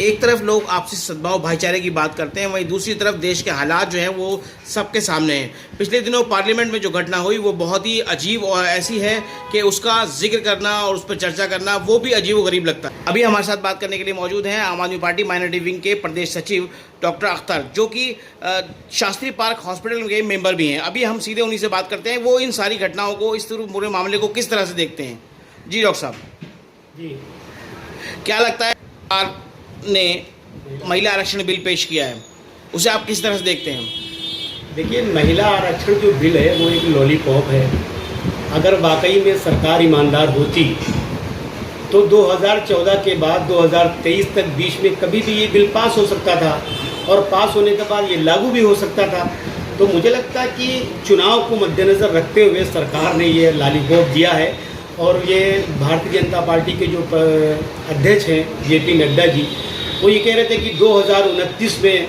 एक तरफ लोग आपसी सद्भाव भाईचारे की बात करते हैं, वहीं दूसरी तरफ देश के हालात जो हैं वो सबके सामने हैं। पिछले दिनों पार्लियामेंट में जो घटना हुई वो बहुत ही अजीब और ऐसी है कि उसका जिक्र करना और उस पर चर्चा करना वो भी अजीब व गरीब लगता है। अभी हमारे साथ बात करने के लिए मौजूद हैं आम आदमी पार्टी माइनॉरिटी विंग के प्रदेश सचिव डॉक्टर अख्तर, जो कि शास्त्री पार्क हॉस्पिटल के मेंबर भी हैं। अभी हम सीधे उन्हीं से बात करते हैं, वो इन सारी घटनाओं को, इस पूरे मामले को किस तरह से देखते हैं। जी डॉक्टर साहब जी, क्या लगता है ने महिला आरक्षण बिल पेश किया है, उसे आप किस तरह से देखते हैं? देखिए, महिला आरक्षण जो बिल है वो एक लॉलीपॉप है। अगर वाकई में सरकार ईमानदार होती तो 2014 के बाद 2023 तक बीच में कभी भी ये बिल पास हो सकता था और पास होने के बाद ये लागू भी हो सकता था। तो मुझे लगता है कि चुनाव को मद्देनज़र रखते हुए सरकार ने ये लॉलीपॉप दिया है। और ये भारतीय जनता पार्टी के जो अध्यक्ष हैं JP नड्डा जी, वो ये कह रहे थे कि 2029 में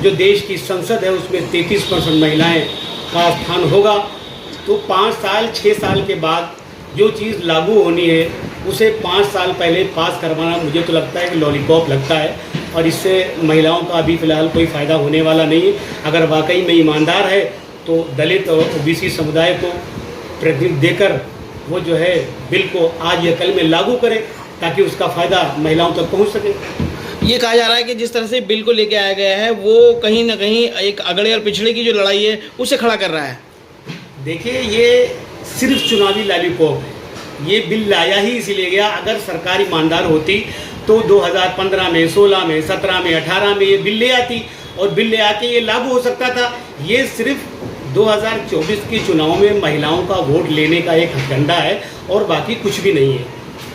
जो देश की संसद है उसमें 33% महिलाएं का स्थान होगा। तो 5 साल 6 साल के बाद जो चीज़ लागू होनी है उसे 5 साल पहले पास करवाना मुझे तो लगता है कि लॉलीपॉप लगता है, और इससे महिलाओं का अभी फ़िलहाल कोई फ़ायदा होने वाला नहीं है। अगर वाकई में ईमानदार है तो दलित और OBC समुदाय को प्रतिनिधित्व देकर वो जो है बिल को आज या कल में लागू करे ताकि उसका फ़ायदा महिलाओं तक पहुंच सके। ये कहा जा रहा है कि जिस तरह से बिल को लेके आया गया है वो कहीं ना कहीं एक अगड़े और पिछड़े की जो लड़ाई है उसे खड़ा कर रहा है। देखिए, ये सिर्फ चुनावी लॉलीपॉप है। ये बिल लाया ही इसीलिए गया। अगर सरकार ईमानदार होती तो 2015 में, 16 में, 17 में, 18 में ये बिल ले आती और बिल ले आके ये लागू हो सकता था। ये सिर्फ 2024 के चुनाव में महिलाओं का वोट लेने का एक एजेंडा है और बाकी कुछ भी नहीं है।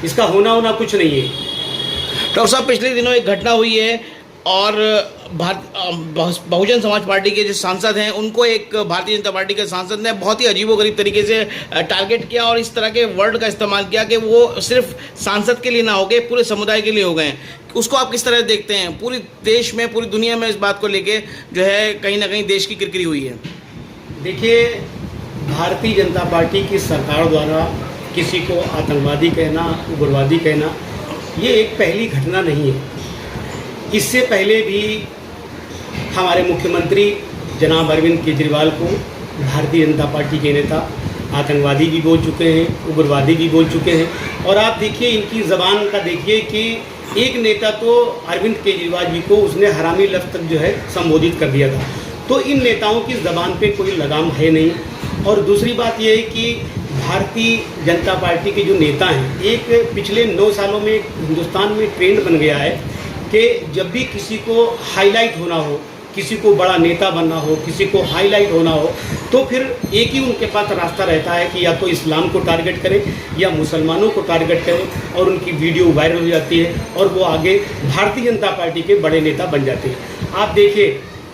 इसका होना कुछ नहीं है। डॉक्टर साहब, पिछले दिनों एक घटना हुई है और बहुजन समाज पार्टी के जो सांसद हैं उनको एक भारतीय जनता पार्टी के सांसद ने बहुत ही अजीबोगरीब तरीके से टारगेट किया और इस तरह के वर्ड का इस्तेमाल किया कि वो सिर्फ सांसद के लिए ना हो गए, पूरे समुदाय के लिए हो गए। उसको आप किस तरह देखते हैं? पूरी देश में, पूरी दुनिया में इस बात को लेके जो है कहीं ना कहीं देश की किरकिरी हुई है। देखिए, भारतीय जनता पार्टी की सरकार द्वारा किसी को आतंकवादी कहना, उग्रवादी कहना, ये एक पहली घटना नहीं है। इससे पहले भी हमारे मुख्यमंत्री जनाब अरविंद केजरीवाल को भारतीय जनता पार्टी के नेता आतंकवादी भी बोल चुके हैं, उग्रवादी भी बोल चुके हैं। और आप देखिए इनकी ज़बान का देखिए कि एक नेता तो अरविंद केजरीवाल जी को उसने हरामी लफ्ज़ तक जो है संबोधित कर दिया था। तो इन नेताओं की ज़बान पे कोई लगाम है नहीं। और दूसरी बात यह है कि भारतीय जनता पार्टी के जो नेता हैं, एक पिछले 9 सालों में हिंदुस्तान में ट्रेंड बन गया है कि जब भी किसी को हाईलाइट होना हो, किसी को बड़ा नेता बनना हो, किसी को हाईलाइट होना हो, तो फिर एक ही उनके पास रास्ता रहता है कि या तो इस्लाम को टारगेट करें या मुसलमानों को टारगेट करें, और उनकी वीडियो वायरल हो जाती है और वो आगे भारतीय जनता पार्टी के बड़े नेता बन जाते हैं। आप देखिए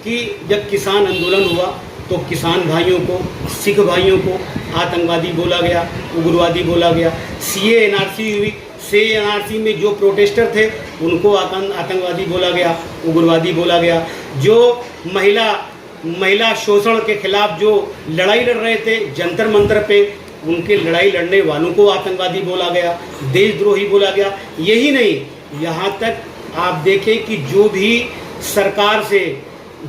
कि जब किसान आंदोलन हुआ तो किसान भाइयों को, सिख भाइयों को आतंकवादी बोला गया, उग्रवादी बोला गया। CA NRC हुई, CA NRC में जो प्रोटेस्टर थे उनको आतंकवादी बोला गया, उग्रवादी बोला गया। जो महिला शोषण के खिलाफ जो लड़ाई लड़ रहे थे जंतर मंतर पे, उनके लड़ाई लड़ने वालों को आतंकवादी बोला गया, देशद्रोही बोला गया। यही नहीं, यहाँ तक आप देखें कि जो भी सरकार से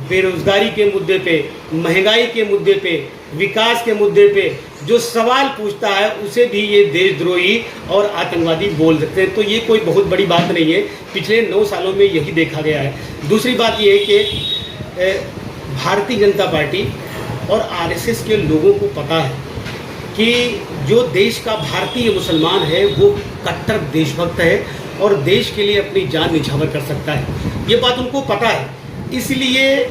बेरोजगारी के मुद्दे पे, महंगाई के मुद्दे पे, विकास के मुद्दे पे जो सवाल पूछता है उसे भी ये देशद्रोही और आतंकवादी बोल सकते हैं। तो ये कोई बहुत बड़ी बात नहीं है। पिछले 9 सालों में यही देखा गया है। दूसरी बात ये है कि भारतीय जनता पार्टी और RSS के लोगों को पता है कि जो देश का भारतीय मुसलमान है वो कट्टर देशभक्त है और देश के लिए अपनी जान निछावर कर सकता है। ये बात उनको पता है। इसलिए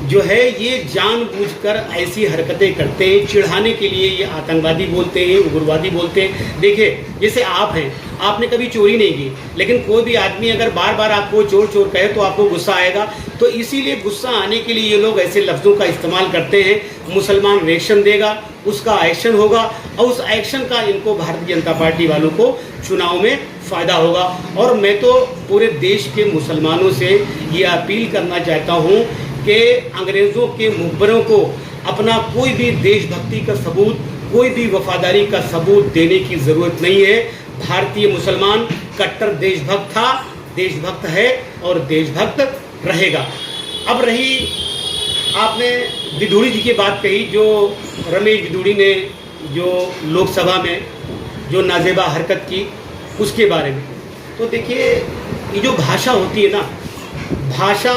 जो है ये जानबूझकर ऐसी हरकतें करते हैं, चिढ़ाने के लिए ये आतंकवादी बोलते हैं, उग्रवादी बोलते हैं। देखिए, जैसे आप हैं, आपने कभी चोरी नहीं की, लेकिन कोई भी आदमी अगर बार बार आपको चोर चोर कहे तो आपको गुस्सा आएगा। तो इसीलिए गुस्सा आने के लिए ये लोग ऐसे लफ्ज़ों का इस्तेमाल करते हैं। मुसलमान रिएक्शन देगा, उसका एक्शन होगा और उस एक्शन का इनको भारतीय जनता पार्टी वालों को चुनाव में फ़ायदा होगा। और मैं तो पूरे देश के मुसलमानों से ये अपील करना चाहता हूँ कि अंग्रेज़ों के मुखबरों को अपना कोई भी देशभक्ति का सबूत, कोई भी वफादारी का सबूत देने की ज़रूरत नहीं है। भारतीय मुसलमान कट्टर देशभक्त था देशभक्त है और देशभक्त रहेगा। अब रही आपने विधूड़ी जी की बात कही, जो रमेश विधूड़ी ने जो लोकसभा में जो नाजेबा हरकत की उसके बारे में, तो देखिए ये जो भाषा होती है ना, भाषा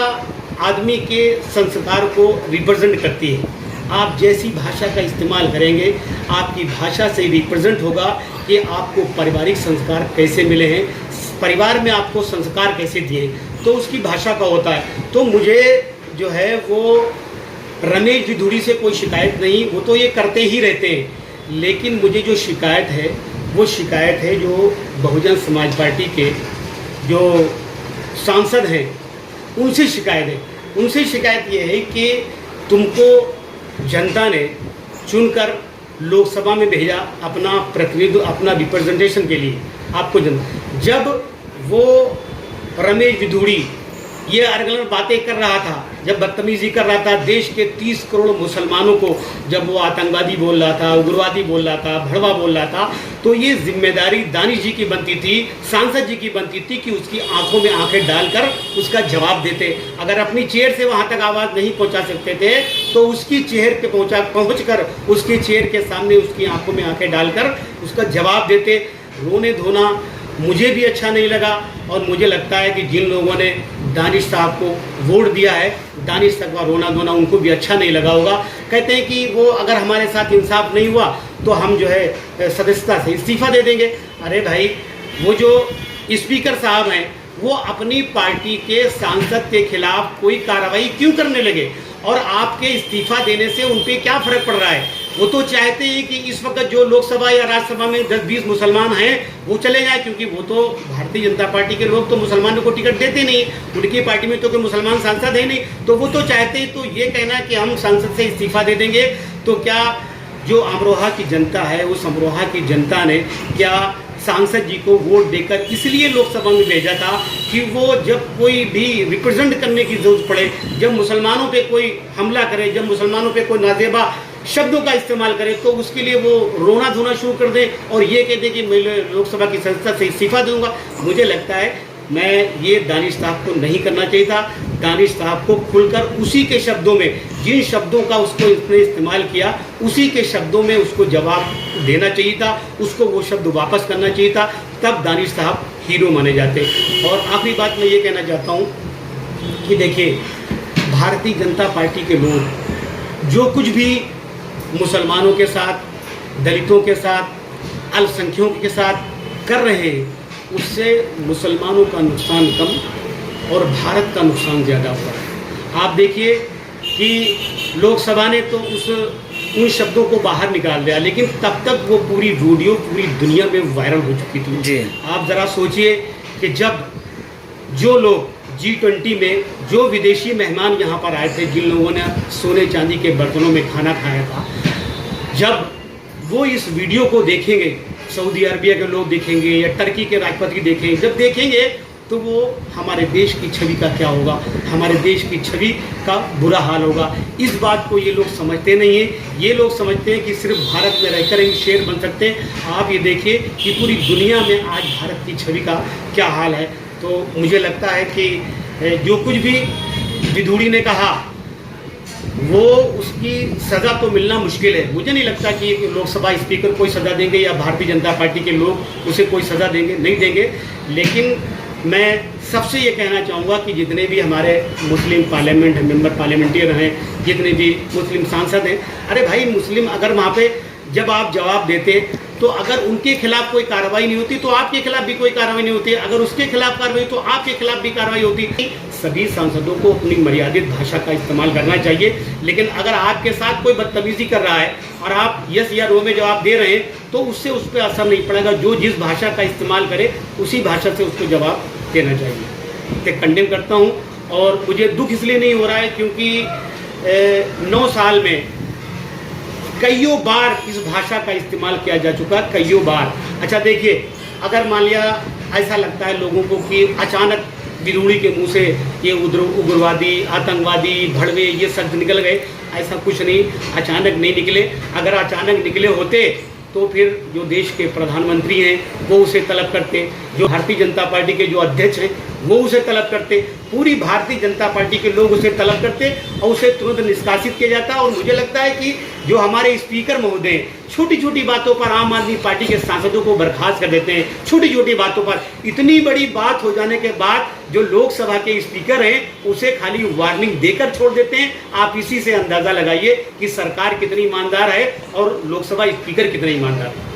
आदमी के संस्कार को रिप्रेजेंट करती है। आप जैसी भाषा का इस्तेमाल करेंगे, आपकी भाषा से रिप्रेजेंट होगा कि आपको पारिवारिक संस्कार कैसे मिले हैं, परिवार में आपको संस्कार कैसे दिए, तो उसकी भाषा का होता है। तो मुझे जो है वो रमेश विधूड़ी से कोई शिकायत नहीं, वो तो ये करते ही रहते हैं, लेकिन मुझे जो शिकायत है वो शिकायत है जो बहुजन समाज पार्टी के जो सांसद हैं उनसे शिकायत है। उनसे शिकायत ये है कि तुमको जनता ने चुनकर लोकसभा में भेजा अपना प्रतिनिधित्व, अपना रिप्रेजेंटेशन के लिए। आपको जब वो रमेश विधूड़ी ये अलग बातें कर रहा था, जब बदतमीजी कर रहा था, देश के 30 करोड़ मुसलमानों को जब वो आतंकवादी बोल रहा था, उग्रवादी बोल रहा था, भड़वा बोल रहा था, तो ये जिम्मेदारी दानिश जी की बनती थी, सांसद जी की बनती थी कि उसकी आंखों में आंखें डालकर उसका जवाब देते। अगर अपनी चेयर से वहाँ तक आवाज़ नहीं पहुँचा सकते थे तो उसकी चेयर पे पहुँच कर उसकी चेयर के सामने उसकी आंखों में आंखें डालकर उसका जवाब देते। रोने धोना मुझे भी अच्छा नहीं लगा, और मुझे लगता है कि जिन लोगों ने दानिश साहब को वोट दिया है, दानिश साहब का रोना धोना उनको भी अच्छा नहीं लगा होगा। कहते हैं कि वो अगर हमारे साथ इंसाफ नहीं हुआ तो हम जो है सदस्यता से इस्तीफा दे देंगे। अरे भाई, वो जो स्पीकर साहब हैं वो अपनी पार्टी के सांसद के खिलाफ कोई कार्रवाई क्यों करने लगे, और आपके इस्तीफा देने से उन पर क्या फ़र्क पड़ रहा है? वो तो चाहते हैं कि इस वक्त जो लोकसभा या राज्यसभा में 10-20 मुसलमान हैं वो चले जाएं, क्योंकि वो तो भारतीय जनता पार्टी के लोग तो मुसलमानों को टिकट देते नहीं, उनकी पार्टी में तो कोई मुसलमान सांसद है नहीं, तो वो तो चाहते हैं। तो ये कहना कि हम सांसद से इस्तीफा दे देंगे, तो क्या जो अमरोहा की जनता है, उस अमरोहा की जनता ने क्या सांसद जी को वोट देकर इसलिए लोकसभा में भेजा था कि वो जब कोई भी रिप्रेजेंट करने की जरूरत पड़े, जब मुसलमानों पे कोई हमला करे, जब मुसलमानों पे कोई नाजेबा शब्दों का इस्तेमाल करे, तो उसके लिए वो रोना धोना शुरू कर दे और ये कह दे कि मैं लोकसभा की सदस्यता से इस्तीफा दूंगा। मुझे लगता है मैं ये दानिश साहब को नहीं करना चाहिए था। दानिश साहब को खुलकर उसी के शब्दों में, जिन शब्दों का उसको इसने इस्तेमाल किया, उसी के शब्दों में उसको जवाब देना चाहिए था, उसको वो शब्द वापस करना चाहिए था, तब दानिश साहब हीरो माने जाते। और आखिरी बात मैं ये कहना चाहता हूँ कि देखिए, भारतीय जनता पार्टी के लोग जो कुछ भी मुसलमानों के साथ, दलितों के साथ, अल्पसंख्यकों के साथ कर रहे हैं, उससे मुसलमानों का नुकसान कम और भारत का नुकसान ज़्यादा हुआ है। आप देखिए कि लोकसभा ने तो उन शब्दों को बाहर निकाल दिया, लेकिन तब तक वो पूरी वीडियो पूरी दुनिया में वायरल हो चुकी थी जी। आप ज़रा सोचिए कि जब जो लोग G20 में जो विदेशी मेहमान यहाँ पर आए थे, जिन लोगों ने सोने चांदी के बर्तनों में खाना खाया था, जब वो इस वीडियो को देखेंगे, सऊदी अरबिया के लोग देखेंगे या टर्की के राष्ट्रपति देखेंगे, जब देखेंगे तो वो हमारे देश की छवि का क्या होगा, हमारे देश की छवि का बुरा हाल होगा। इस बात को ये लोग समझते नहीं हैं। ये लोग समझते हैं कि सिर्फ भारत में रहकर ही शेर बन सकते हैं। आप ये देखिए कि पूरी दुनिया में आज भारत की छवि का क्या हाल है। तो मुझे लगता है कि जो कुछ भी विधूड़ी ने कहा वो उसकी सज़ा तो मिलना मुश्किल है। मुझे नहीं लगता कि लोकसभा स्पीकर कोई सज़ा देंगे या भारतीय जनता पार्टी के लोग उसे कोई सज़ा देंगे, नहीं देंगे। लेकिन मैं सबसे ये कहना चाहूँगा कि जितने भी हमारे मुस्लिम पार्लियामेंट मेंबर पार्लियामेंटियर हैं, जितने भी मुस्लिम सांसद हैं, अरे भाई, मुस्लिम अगर वहाँ पे जब आप जवाब देते तो अगर उनके खिलाफ कोई कार्रवाई नहीं होती तो आपके खिलाफ भी कोई कार्रवाई नहीं होती, अगर उसके खिलाफ कार्रवाई तो आपके खिलाफ भी कार्रवाई होती। सभी सांसदों को अपनी मर्यादित भाषा का इस्तेमाल करना चाहिए। लेकिन अगर आपके साथ कोई बदतमीजी कर रहा है और आप यस या नो में जवाब दे रहे हैं तो उससे उस पर असर नहीं पड़ेगा। जो जिस भाषा का इस्तेमाल करे उसी भाषा से उसको जवाब देना चाहिए। मैं कंडेम करता हूँ और मुझे दुख इसलिए नहीं हो रहा है क्योंकि 9 साल में कईयों बार इस भाषा का इस्तेमाल किया जा चुका, कईयों बार। अच्छा देखिए, अगर मान लिया ऐसा लगता है लोगों को कि अचानक विधूड़ी के मुंह से ये उग्रवादी, आतंकवादी, भड़वे ये शब्द निकल गए, ऐसा कुछ नहीं, अचानक नहीं निकले। अगर अचानक निकले होते तो फिर जो देश के प्रधानमंत्री हैं वो उसे तलब करते, जो भारतीय जनता पार्टी के जो अध्यक्ष हैं वो उसे तलब करते, पूरी भारतीय जनता पार्टी के लोग उसे तलब करते और उसे तुरंत निष्कासित किया जाता। और मुझे लगता है कि जो हमारे स्पीकर महोदय छोटी छोटी बातों पर आम आदमी पार्टी के सांसदों को बर्खास्त कर देते हैं, छोटी छोटी बातों पर। इतनी बड़ी बात हो जाने के बाद जो लोकसभा के स्पीकर हैं उसे खाली वार्निंग देकर छोड़ देते हैं। आप इसी से अंदाजा लगाइए कि सरकार कितनी ईमानदार है और लोकसभा स्पीकर कितने ईमानदार है।